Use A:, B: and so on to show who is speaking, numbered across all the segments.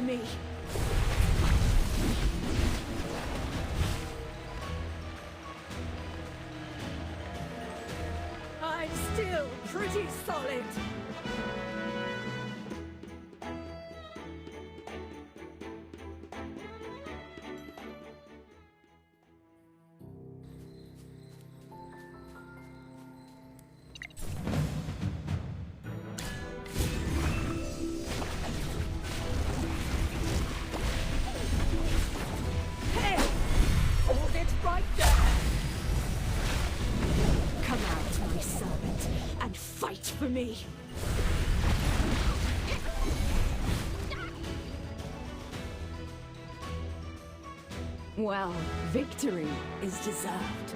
A: me! I'm still pretty solid! For me. Well, victory is deserved.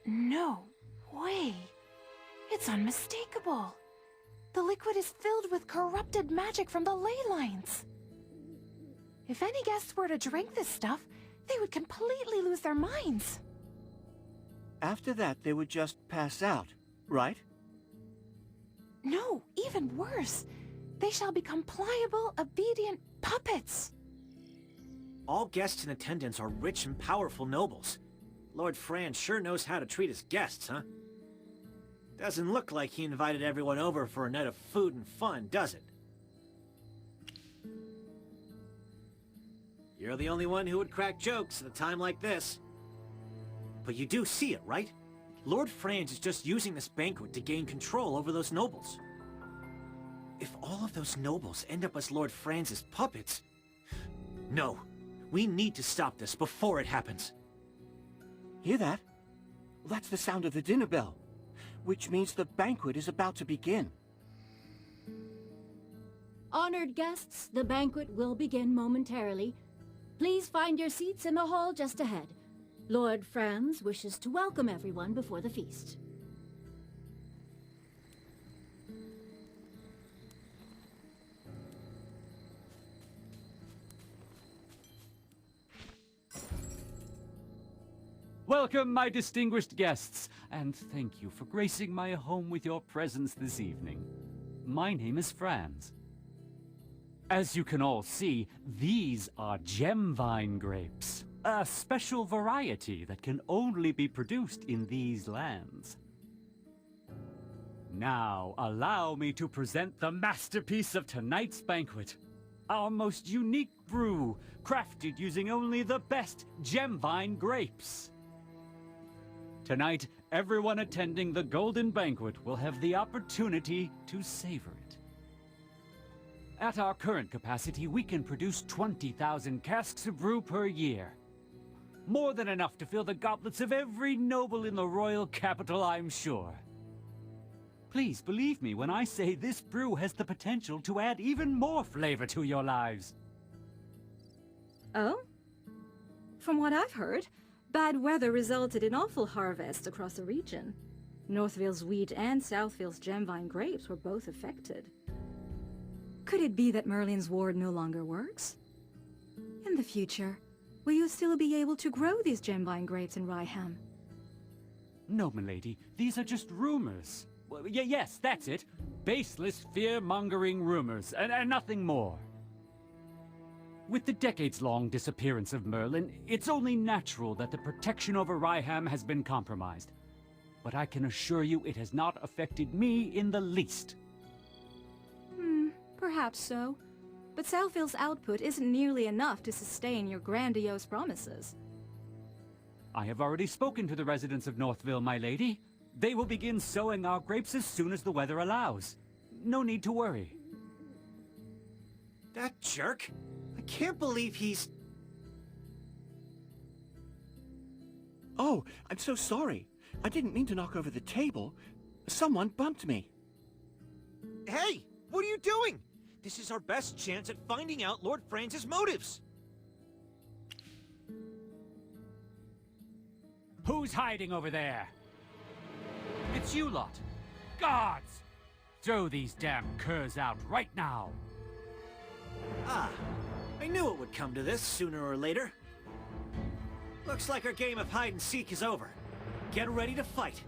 B: No way! It's unmistakable! The liquid is filled with corrupted magic from the ley lines! If any guests were to drink this stuff, they would completely lose their minds!
C: After that, they would just pass out, right?
B: No, even worse! They shall become pliable, obedient puppets!
D: All guests in attendance are rich and powerful nobles. Lord Franz sure knows how to treat his guests, huh? Doesn't look like he invited everyone over for a night of food and fun, does it? You're the only one who would crack jokes at a time like this. But you do see it, right? Lord Franz is just using this banquet to gain control over those nobles. If all of those nobles end up as Lord Franz's puppets... No, we need to stop this before it happens.
C: Hear that? That's the sound of the dinner bell, which means the banquet is about to begin.
A: Honored guests, the banquet will begin momentarily. Please find your seats in the hall just ahead. Lord Franz wishes to welcome everyone before the feast.
E: Welcome, my distinguished guests, and thank you for gracing my home with your presence this evening. My name is Franz. As you can all see, these are gemvine grapes, a special variety that can only be produced in these lands. Now, allow me to present the masterpiece of tonight's banquet, our most unique brew, crafted using only the best gemvine grapes. Tonight, everyone attending the Golden Banquet will have the opportunity to savor it. At our current capacity, we can produce 20,000 casks of brew per year. More than enough to fill the goblets of every noble in the royal capital, I'm sure. Please believe me when I say this brew has the potential to add even more flavor to your lives.
F: Oh? From what I've heard, bad weather resulted in awful harvests across the region. Northville's wheat and Southville's gemvine grapes were both affected. Could it be that Merlin's ward no longer works? In the future, will you still be able to grow these gemvine grapes in Ryham?
E: No, milady, these are just rumors. Well, yes, that's it. Baseless, fear-mongering rumors, and nothing more. With the decades-long disappearance of Merlin, it's only natural that the protection over Ryham has been compromised. But I can assure you it has not affected me in the least.
F: Perhaps so. But Southville's output isn't nearly enough to sustain your grandiose promises.
E: I have already spoken to the residents of Northville, my lady. They will begin sowing our grapes as soon as the weather allows. No need to worry.
D: That jerk? I can't believe he's...
C: Oh, I'm so sorry. I didn't mean to knock over the table. Someone bumped me.
D: Hey! What are you doing? This is our best chance at finding out Lord Franz's motives.
E: Who's hiding over there? It's you lot. Guards! Throw these damn curs out right now.
D: Ah, I knew it would come to this sooner or later. Looks like our game of hide-and-seek is over. Get ready to fight.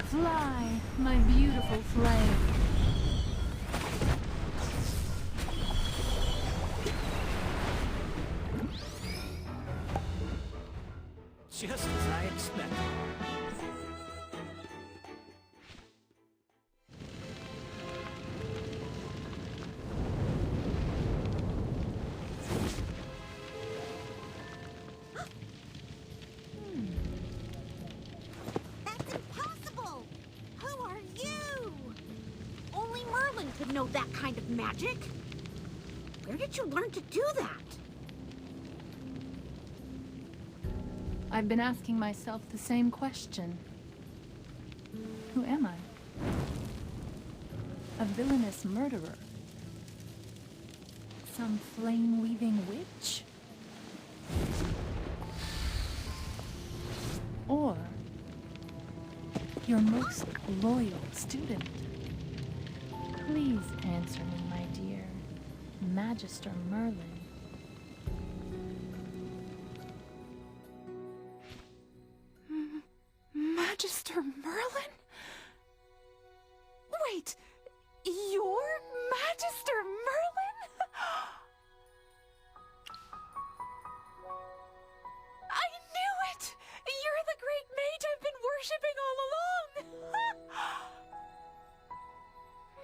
B: Fly, my beautiful flame.
D: Just as I expected.
G: That's impossible! Who are you? Only Merlin could know that kind of magic. Where did you learn to do that?
B: I've been asking myself the same question. Who am I? A villainous murderer? Some flame-weaving witch? Or your most loyal student? Please answer me, my dear Magister Merlin. Magister Merlin? Wait, you're Magister Merlin? I knew it! You're the great mage I've been worshipping all along!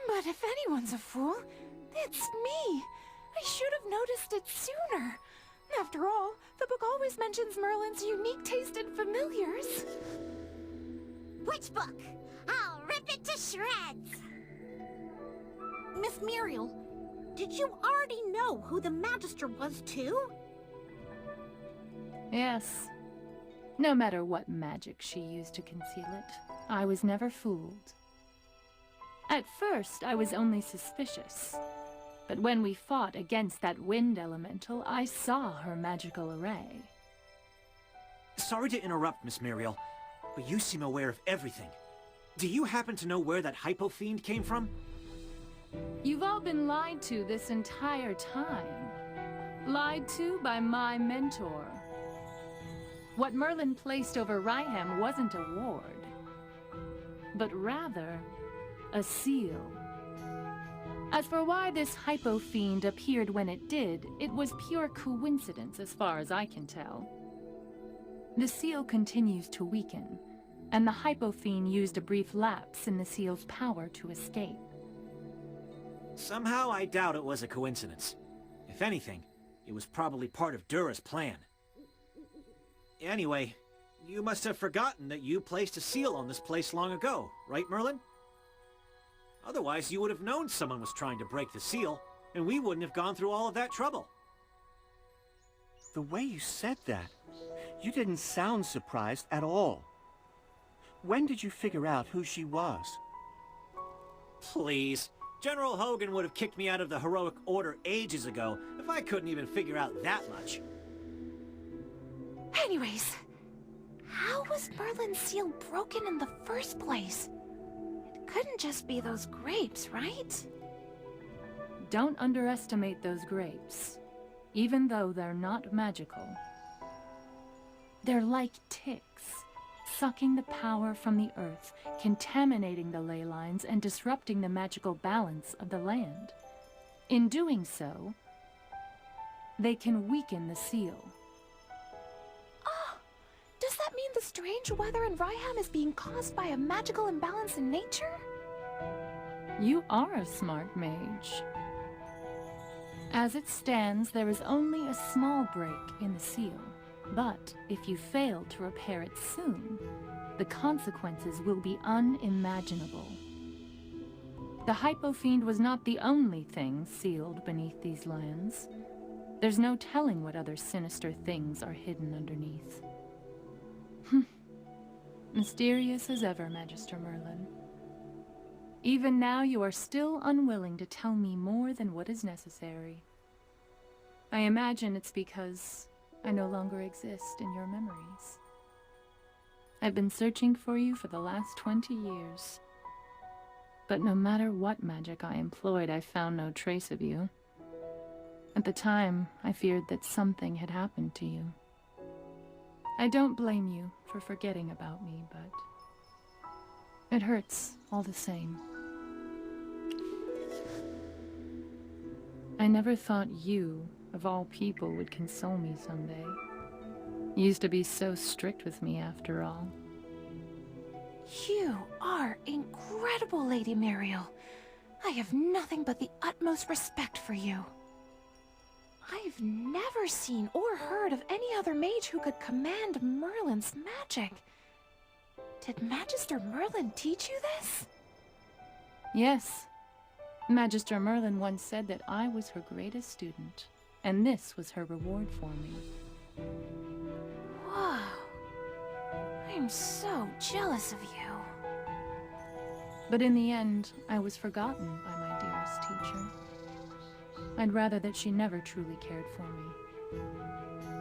B: But if anyone's a fool, it's me. I should have noticed it sooner. After all, the book always mentions Merlin's unique taste in familiars.
G: Which book? I'll rip it to shreds! Miss Muriel, did you already know who the Magister was, too?
B: Yes. No matter what magic she used to conceal it, I was never fooled. At first, I was only suspicious. But when we fought against that wind elemental, I saw her magical array.
D: Sorry to interrupt, Miss Muriel, but you seem aware of everything. Do you happen to know where that Hypo Fiend came from?
B: You've all been lied to this entire time. Lied to by my mentor. What Merlin placed over Ryham wasn't a ward, but rather a seal. As for why this Hypo Fiend appeared when it did, it was pure coincidence as far as I can tell. The seal continues to weaken, and the Hypo Fiend used a brief lapse in the seal's power to escape.
D: Somehow I doubt it was a coincidence. If anything, it was probably part of Dura's plan. Anyway, you must have forgotten that you placed a seal on this place long ago, right, Merlin? Otherwise, you would have known someone was trying to break the seal, and we wouldn't have gone through all of that trouble.
C: The way you said that, you didn't sound surprised at all. When did you figure out who she was?
D: Please, General Hogan would have kicked me out of the Heroic Order ages ago if I couldn't even figure out that much.
B: Anyways, how was Merlin's seal broken in the first place? It couldn't just be those grapes, right?
H: Don't underestimate those grapes, even though they're not magical. They're like ticks, sucking the power from the earth, contaminating the ley lines, and disrupting the magical balance of the land. In doing so, they can weaken the seal.
B: Does that mean the strange weather in Ryham is being caused by a magical imbalance in nature?
H: You are a smart mage. As it stands, there is only a small break in the seal. But if you fail to repair it soon, the consequences will be unimaginable. The Hypofiend was not the only thing sealed beneath these lands. There's no telling what other sinister things are hidden underneath. Mysterious as ever, Magister Merlin. Even now you are still unwilling to tell me more than what is necessary. I imagine it's because I no longer exist in your memories. I've been searching for you for the last 20 years. But no matter what magic I employed, I found no trace of you. At the time, I feared that something had happened to you. I don't blame you for forgetting about me, but it hurts all the same. I never thought you, of all people, would console me someday. You used to be so strict with me after all.
B: You are incredible, Lady Muriel. I have nothing but the utmost respect for you. I've never seen or heard of any other mage who could command Merlin's magic. Did Magister Merlin teach you this?
H: Yes. Magister Merlin once said that I was her greatest student, and this was her reward for me.
B: Whoa. I'm so jealous of you.
H: But in the end, I was forgotten by my dearest teacher. I'd rather that she never truly cared for me.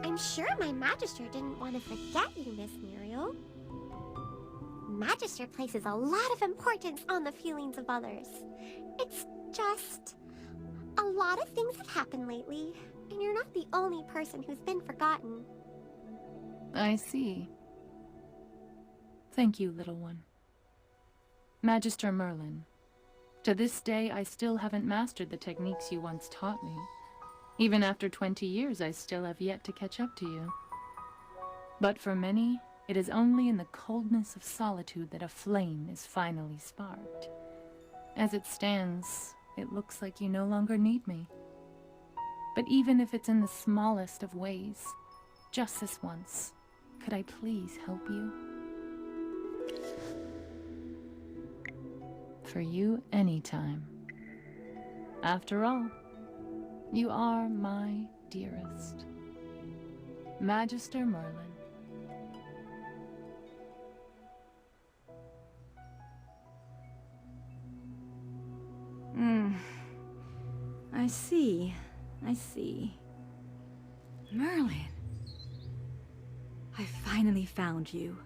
I: I'm sure my Magister didn't want to forget you, Miss Muriel. Magister places a lot of importance on the feelings of others. It's just... a lot of things have happened lately, and you're not the only person who's been forgotten.
H: I see. Thank you, little one. Magister Merlin, to this day I still haven't mastered the techniques you once taught me. Even after 20 years, I still have yet to catch up to you. But for many, it is only in the coldness of solitude that a flame is finally sparked. As it stands, it looks like you no longer need me. But even if it's in the smallest of ways, just this once, could I please help you? For you, anytime. After all, you are my dearest. Magister Merlin.
F: I see. I see. Merlin. I finally found you.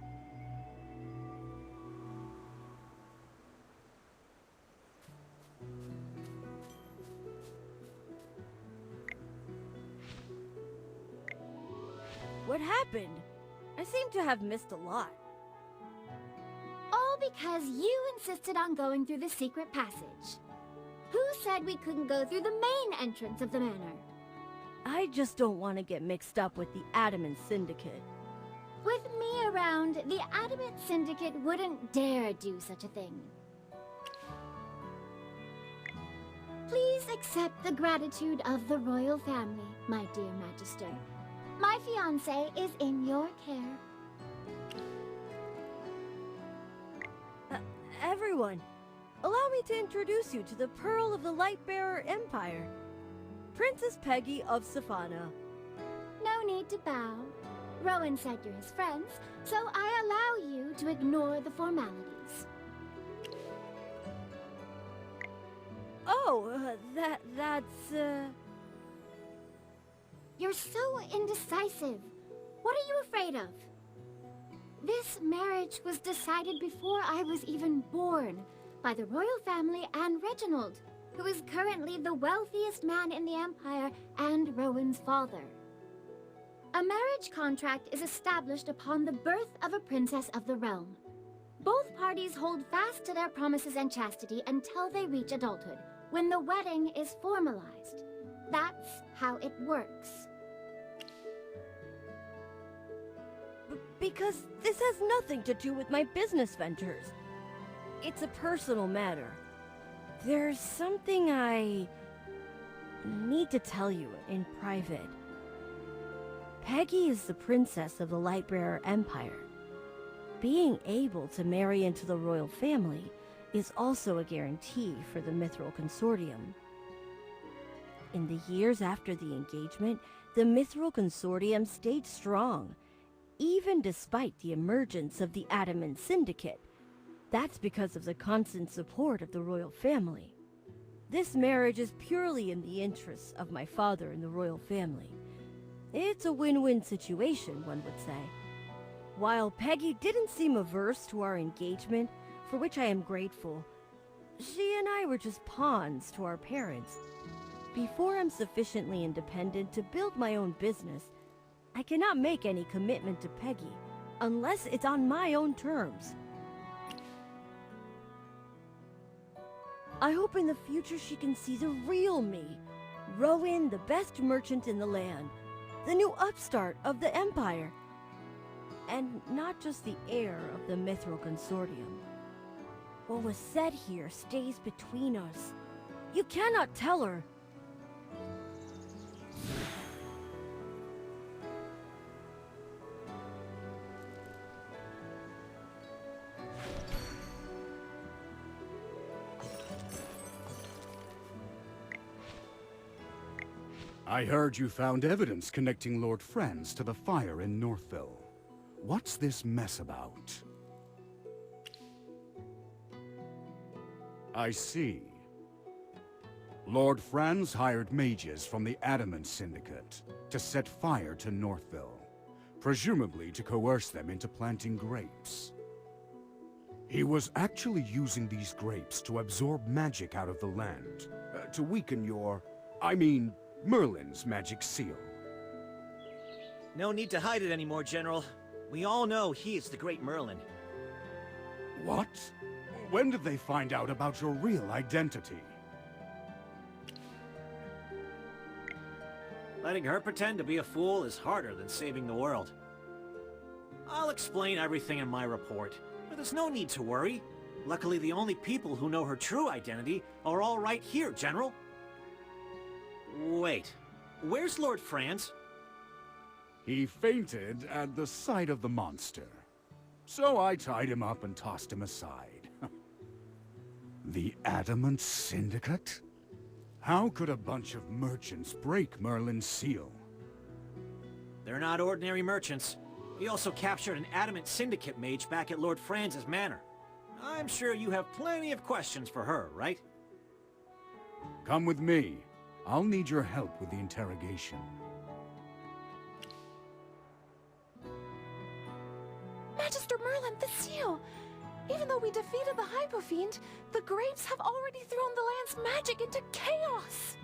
J: What happened? I seem to have missed a lot.
I: All because you insisted on going through the secret passage. Who said we couldn't go through the main entrance of the manor?
J: I just don't want to get mixed up with the Adamant Syndicate.
I: With me around, the Adamant Syndicate wouldn't dare do such a thing. Please accept the gratitude of the royal family, my dear Magister. My fiancé is in your care.
J: Everyone, allow me to introduce you to the Pearl of the Lightbearer Empire, Princess Peggy of Safana.
I: No need to bow. Rowan said you're his friends, so I allow you to ignore the formalities.
J: Oh, that's...
A: You're so indecisive. What are you afraid of? This marriage was decided before I was even born by the royal family and Reginald, who is currently the wealthiest man in the Empire and Rowan's father. A marriage contract is established upon the birth of a princess of the realm. Both parties hold fast to their promises and chastity until they reach adulthood, when the wedding is formalized. That's how it works.
J: Because this has nothing to do with my business ventures. It's a personal matter. There's something I need to tell you in private. Peggy is the princess of the Lightbearer Empire. Being able to marry into the royal family is also a guarantee for the Mithril Consortium. In the years after the engagement, the Mithril Consortium stayed strong, even despite the emergence of the Adamant Syndicate. That's because of the constant support of the royal family. This marriage is purely in the interests of my father and the royal family. It's a win-win situation, one would say. While Peggy didn't seem averse to our engagement, for which I am grateful, she and I were just pawns to our parents. Before I'm sufficiently independent to build my own business, I cannot make any commitment to Peggy, unless it's on my own terms. I hope in the future she can see the real me, Rowan, the best merchant in the land, the new upstart of the Empire, and not just the heir of the Mithril Consortium. What was said here stays between us. You cannot tell her.
K: I heard you found evidence connecting Lord Franz to the fire in Northville. What's this mess about? I see. Lord Franz hired mages from the Adamant Syndicate to set fire to Northville, presumably to coerce them into planting grapes. He was actually using these grapes to absorb magic out of the land, to weaken Merlin's magic seal.
D: No need to hide it anymore, General. We all know he is the great Merlin.
K: What? When did they find out about your real identity?
D: Letting her pretend to be a fool is harder than saving the world. I'll explain everything in my report, but there's no need to worry. Luckily, the only people who know her true identity are all right here, General. Wait, where's Lord Franz?
K: He fainted at the sight of the monster. So I tied him up and tossed him aside. The Adamant Syndicate? How could a bunch of merchants break Merlin's seal?
D: They're not ordinary merchants. We also captured an Adamant Syndicate mage back at Lord Franz's manor. I'm sure you have plenty of questions for her, right?
K: Come with me. I'll need your help with the interrogation.
B: Magister Merlin, the seal! Even though we defeated the Hypofiend, the grapes have already thrown the land's magic into chaos!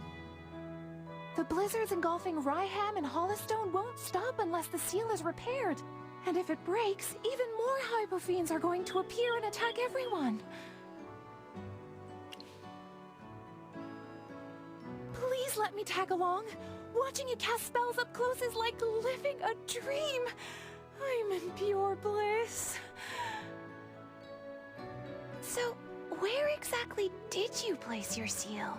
B: The blizzards engulfing Ryham and Hollystone won't stop unless the seal is repaired. And if it breaks, even more Hypofiends are going to appear and attack everyone. Please let me tag along. Watching you cast spells up close is like living a dream. I'm in pure bliss. So, where exactly did you place your seal?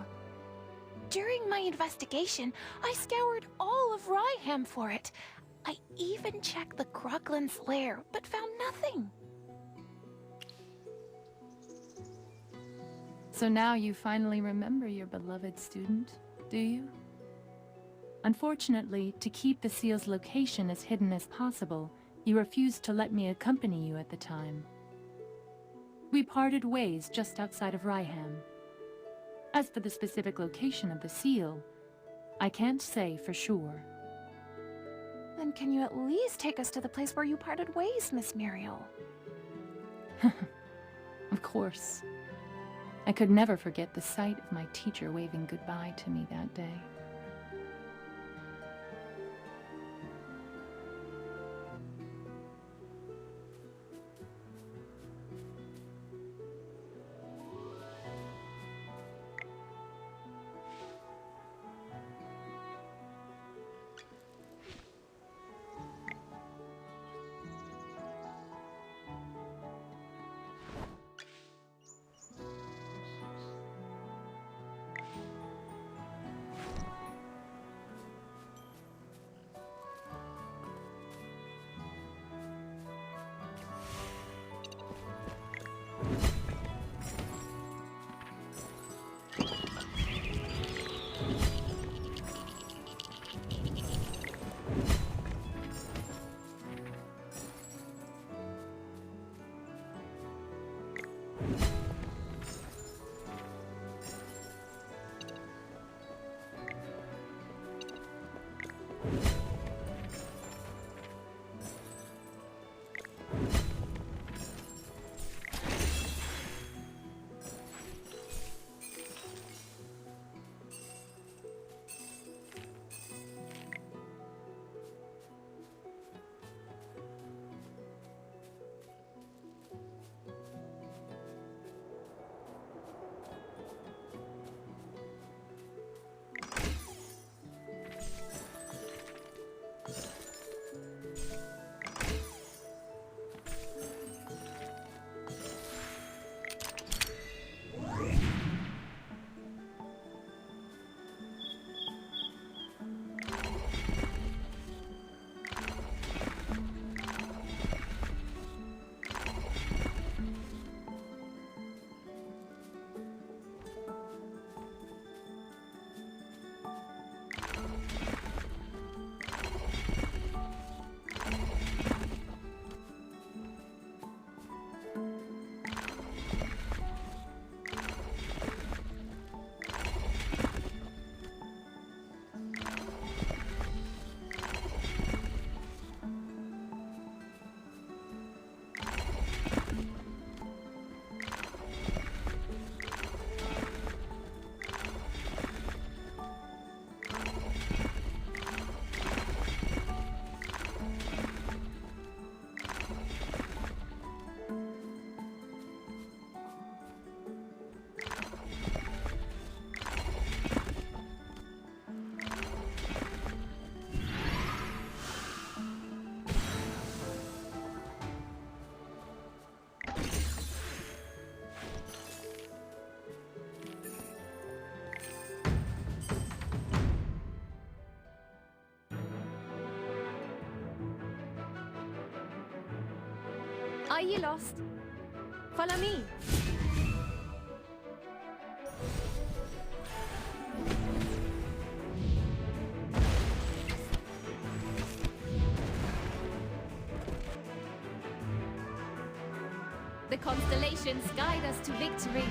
B: During my investigation, I scoured all of Ryham for it. I even checked the Kruglin's lair, but found nothing.
H: So now you finally remember your beloved student, do you? Unfortunately, to keep the seal's location as hidden as possible, you refused to let me accompany you at the time. We parted ways just outside of Ryham. As for the specific location of the seal, I can't say for sure.
B: Then can you at least take us to the place where you parted ways, Miss Muriel?
H: Of course. I could never forget the sight of my teacher waving goodbye to me that day.
J: Are you lost? Follow me.
A: The constellations guide us to victory.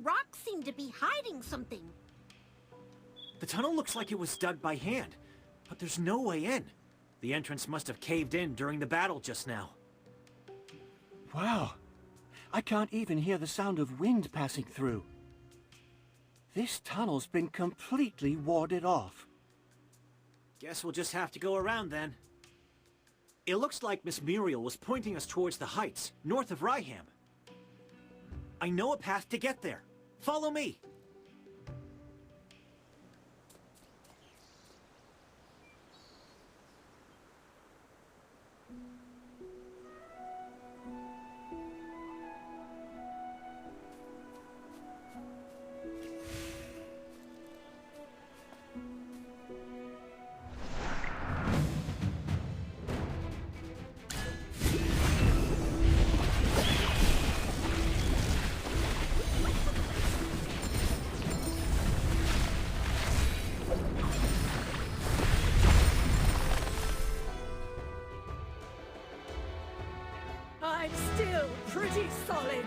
G: rocks seem to be hiding something.
D: The tunnel looks like it was dug by hand, but there's no way in. The entrance must have caved in during the battle just now.
C: Wow. I can't even hear the sound of wind passing through. This tunnel's been completely warded off.
D: Guess we'll just have to go around then. It looks like Miss Muriel was pointing us towards the heights, north of Ryham. I know a path to get there. Follow me.
L: I'm still pretty solid.